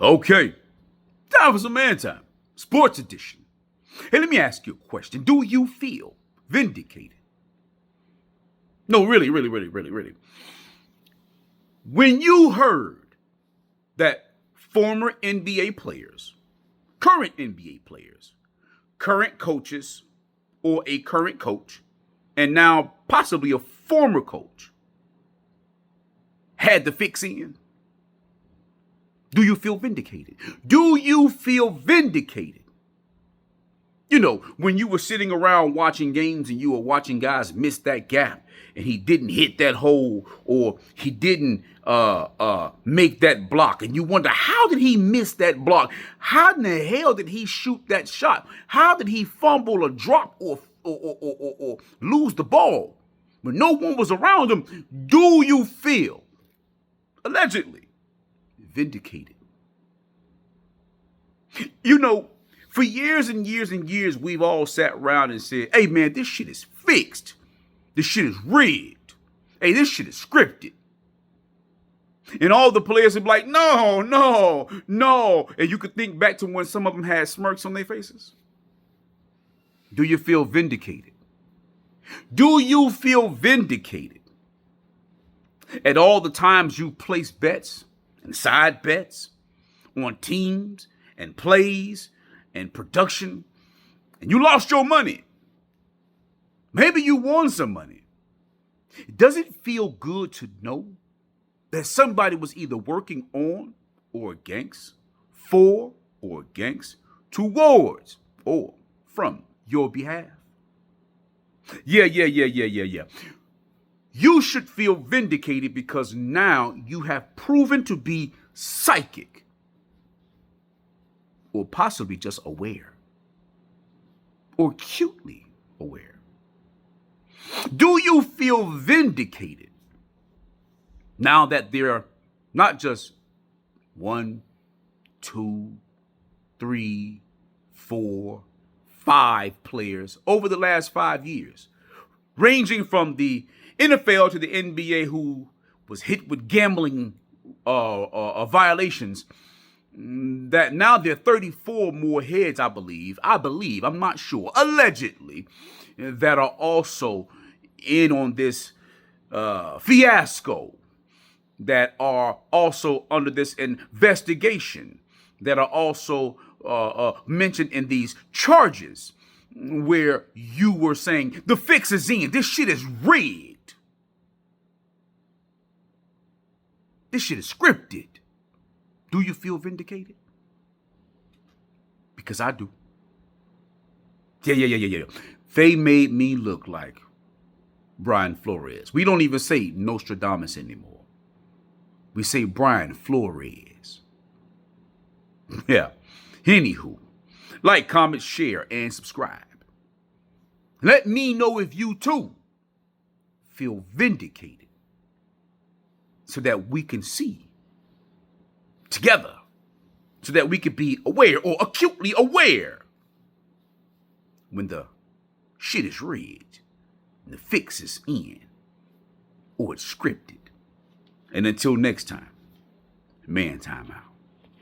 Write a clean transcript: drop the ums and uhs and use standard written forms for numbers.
Okay, time for some man time. Sports edition. Hey, let me ask you a question. Do you feel vindicated? No, really. When you heard that former NBA players, current NBA players, current coaches, or a current coach, and now possibly a former coach, had the fix in, do you feel vindicated? Do you feel vindicated? You know, when you were sitting around watching games and you were watching guys miss that gap and he didn't hit that hole or he didn't make that block, and you wonder, how did he miss that block? How in the hell did he shoot that shot? How did he fumble or drop or lose the ball when no one was around him? Do you feel, allegedly, vindicated? You know, for years and years and years, we've all sat around and said, hey, man, this shit is fixed. This shit is rigged. Hey, this shit is scripted. And all the players would be like, no. And you could think back to when some of them had smirks on their faces. Do you feel vindicated? Do you feel vindicated at all the times you place bets and side bets on teams and plays and production, and you lost your money? Maybe you won some money. Does it feel good to know that somebody was either working on or against, for or against, towards or from your behalf? Yeah. You should feel vindicated because now you have proven to be psychic, or possibly just aware, or acutely aware. Do you feel vindicated now that there are not just 1, 2, 3, 4, 5 players over the last 5 years, ranging from the NFL to the NBA, who was hit with gambling violations, that now there are 34 more heads, I believe, I'm not sure, allegedly, that are also in on this fiasco, that are also under this investigation, that are also mentioned in these charges, where you were saying the fix is in, this shit is rigged, this shit is scripted. Do you feel vindicated? Because I do. Yeah. They made me look like Brian Flores. We don't even say Nostradamus anymore. We say Brian Flores. Yeah. Anywho, like, comment, share, and subscribe. Let me know if you too feel vindicated, so that we can see together, so that we could be aware or acutely aware when the shit is rigged and the fix is in or it's scripted. And until next time, man time out.